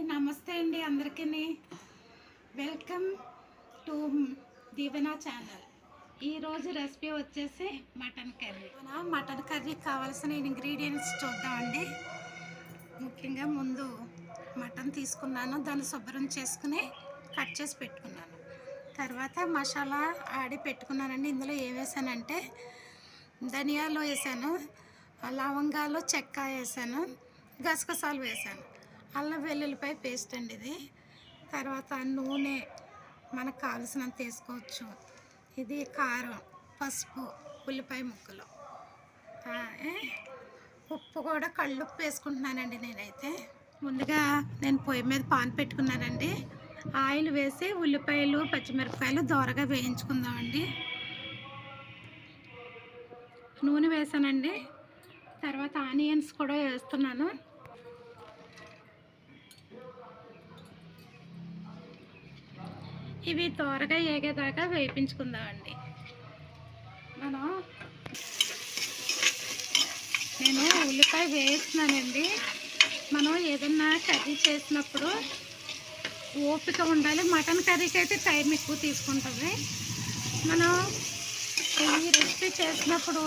నమస్తే అండి అందరికీ. Welcome to Deevena channel. ఈరోజు రెసిపీ వచ్చేసి మటన్ కర్రీ. మటన్ కర్రీకి కావాల్సిన ఇంగ్రీడియంట్స్ చూద్దామండి. ముఖ్యంగా ముందు మటన్ తీసుకున్నాను, దాన్ని శుభ్రం చేసుకుని కట్ చేసి పెట్టుకున్నాను. తర్వాత మసాలా ఆడి పెట్టుకున్నానండి. ఇందులో ఏం వేసానంటే ధనియాలు వేసాను, లవంగాలు, చెక్క వేసాను, గసగసాలు వేసాను, అల్లం వెల్లుల్లిపాయ పేస్ట్ అండి ఇది. తర్వాత నూనె మనకు కావలసినంత వేసుకోవచ్చు. ఇది కారం, పసుపు, ఉల్లిపాయ ముక్కలు, ఉప్పు కూడా కళ్ళుప్పు వేసుకుంటున్నానండి నేనైతే. ముందుగా నేను పొయ్యి మీద పాన్ పెట్టుకున్నానండి. ఆయిల్ వేసి ఉల్లిపాయలు, పచ్చిమిరపకాయలు దోరగా వేయించుకుందామండి. నూనె వేసానండి. తర్వాత ఆనియన్స్ కూడా వేస్తున్నాను. ఇవి త్వరగా ఏగేదాకా వేయించుకుందామండి. నేను ఉల్లిపాయ వేస్తున్నానండి. మనం ఏదన్నా కర్రీ చేసినప్పుడు ఓపిక ఉండాలి. మటన్ కర్రీకి అయితే టైం ఎక్కువ తీసుకుంటుంది. మనం ఈ రెసిపీ చేసినప్పుడు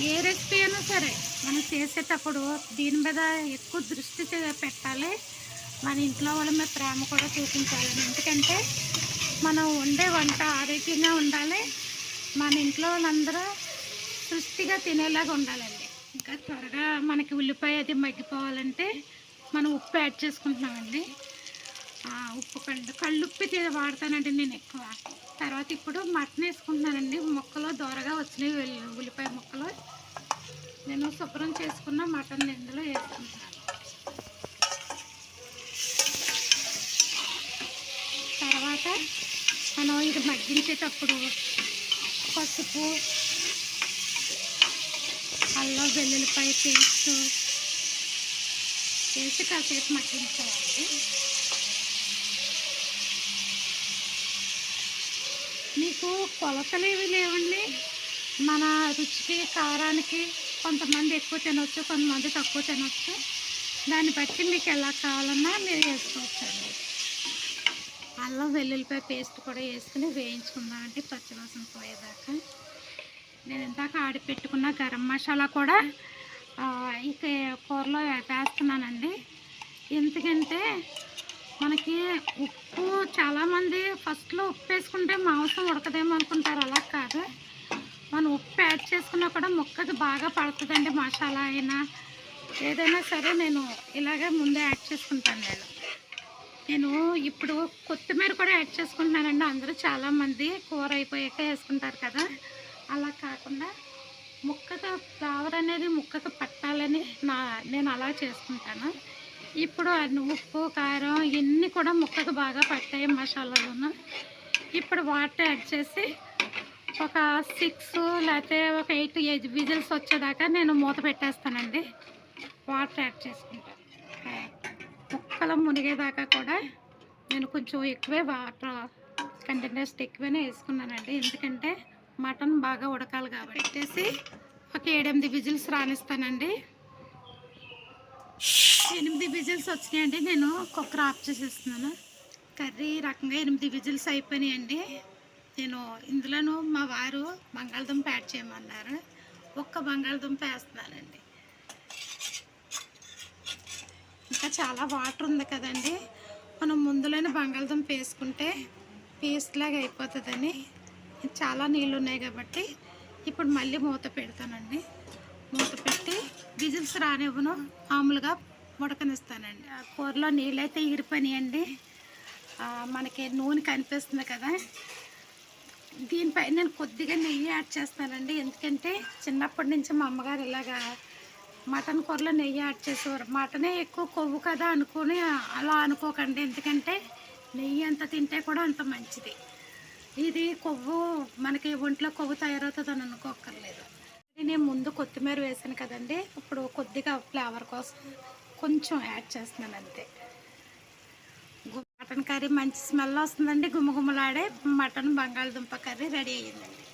ఏ రెసిపీ అయినా సరే మనం చేసేటప్పుడు దీని మీద ఎక్కువ దృష్టి పెట్టాలి. మన ఇంట్లో వాళ్ళ మీద ప్రేమ కూడా చూపించాలి. ఎందుకంటే మనం వండే వంట ఆరోగ్యంగా ఉండాలి, మన ఇంట్లో వాళ్ళందరూ సృష్టిగా తినేలాగా ఉండాలండి. ఇంకా త్వరగా మనకి ఉల్లిపాయ అది మగ్గిపోవాలంటే మనం ఉప్పు యాడ్ చేసుకుంటున్నామండి. ఉప్పు కళ్ళుప్పి వాడతానండి నేను ఎక్కువ. తర్వాత ఇప్పుడు మటన్ వేసుకుంటున్నానండి. ముక్కలు దోరగా వచ్చినాయి ఉల్లిపాయ ముక్కలు. నేను శుభ్రం చేసుకున్న మటన్ ఇందులో వేసుకుంటున్నాను. తర్వాత మనం ఇది మగ్గించేటప్పుడు పసుపు, అల్లం వెల్లుల్లిపాయ పేస్ట్ వేసి కాసేపు మగ్గించాలి. మీకు కొలతలు ఏవి లేవండి. మన రుచికి, కారానికి కొంతమంది ఎక్కువ తినవచ్చు, కొంతమంది తక్కువ తినవచ్చు. దాన్ని బట్టి మీకు ఎలా కావాలన్నా మీరు వేసుకోవచ్చండి. అల్లం వెల్లుల్లిపాయ పేస్ట్ కూడా వేసుకుని వేయించుకుందామండి పచ్చివాసన పోయేదాకా. నేను ఇందాక ఆడిపెట్టుకున్న గరం మసాలా కూడా ఇక కూరలో వేస్తున్నానండి. ఎందుకంటే మనకి ఉప్పు చాలామంది ఫస్ట్లో ఉప్పు వేసుకుంటే మాంసం ఉడకదేమో అనుకుంటారు. అలా కాదు, మనం ఉప్పు యాడ్ చేసుకున్నా కూడా ముక్కకి బాగా పడుతుందండి. మసాలా అయినా ఏదైనా సరే నేను ఇలాగే ముందే యాడ్ చేసుకుంటాను. నేను ఇప్పుడు కొత్తిమీర కూడా యాడ్ చేసుకుంటున్నానండి. అందరూ చాలామంది కూర అయిపోయాక వేసుకుంటారు కదా, అలా కాకుండా ముక్కకు ఫ్లేవర్ అనేది ముక్కకు పట్టాలని నేను అలా చేసుకుంటాను. ఇప్పుడు ఉప్పు, కారం ఇవన్నీ కూడా ముక్కకు బాగా పట్టాయి మసాలాలను. ఇప్పుడు వాటర్ యాడ్ చేసి ఒక 6 లేకపోతే ఒక 8 విజిల్స్ వచ్చేదాకా నేను మూత పెట్టేస్తానండి. వాటర్ యాడ్ చేసుకుంటాను. ముక్కలు మునిగేదాకా కూడా నేను కొంచెం ఎక్కువే వాటర్ కంటెంటర్స్ ఎక్కువనే వేసుకున్నానండి. ఎందుకంటే మటన్ బాగా ఉడకాలి కాబట్టి. పెట్టేసి ఒక 7-8 విజిల్స్ రానిస్తానండి. 8 విజిల్స్ వచ్చినాయండి. నేను కుక్కర్ ఆఫ్ చేసేస్తున్నాను. కర్రీ రకంగా 8 విజిల్స్ అయిపోయినాయండి. నేను ఇందులోనూ మా వారు బంగాళదుంప యాడ్ చేయమన్నారు. ఒక్క బంగాళదుంప వేస్తున్నానండి. ఇంకా చాలా వాటర్ ఉంది కదండి, మనం ముందులోనే బంగాళదుంప వేసుకుంటే పేస్ట్ లాగా అయిపోతుందని చాలా నీళ్ళు ఉన్నాయి కాబట్టి ఇప్పుడు మళ్ళీ మూత పెడతానండి. మూత పెట్టి విజిల్స్ రానివ్వను, మామూలుగా ఉడకనిస్తానండి. ఆ కూరలో నీళ్ళైతే ఇరిపోయినాయండి. మనకి నూనె కనిపిస్తుంది కదా, దీనిపై నేను కొద్దిగా నెయ్యి యాడ్ చేస్తానండి. ఎందుకంటే చిన్నప్పటి నుంచి మా అమ్మగారు ఇలాగా మటన్ కూరలో నెయ్యి యాడ్ చేసేవారు. మటనే ఎక్కువ కొవ్వు కదా అనుకుని అలా అనుకోకండి. ఎందుకంటే నెయ్యి ఎంత తింటే కూడా అంత మంచిది. ఇది కొవ్వు మనకి ఒంట్లో కొవ్వు తయారవుతుంది అని అనుకోకర్లేదు. నేను ముందు కొత్తిమీర వేసాను కదండి, ఇప్పుడు కొద్దిగా ఫ్లేవర్ కోసం కొంచెం యాడ్ చేస్తున్నాను అంతే. మటన్ కర్రీ మంచి స్మెల్ వస్తుందండి. గుమ్మగుమ్మలాడే మటన్ బంగాళదుంప కర్రీ రెడీ అయ్యిందండి.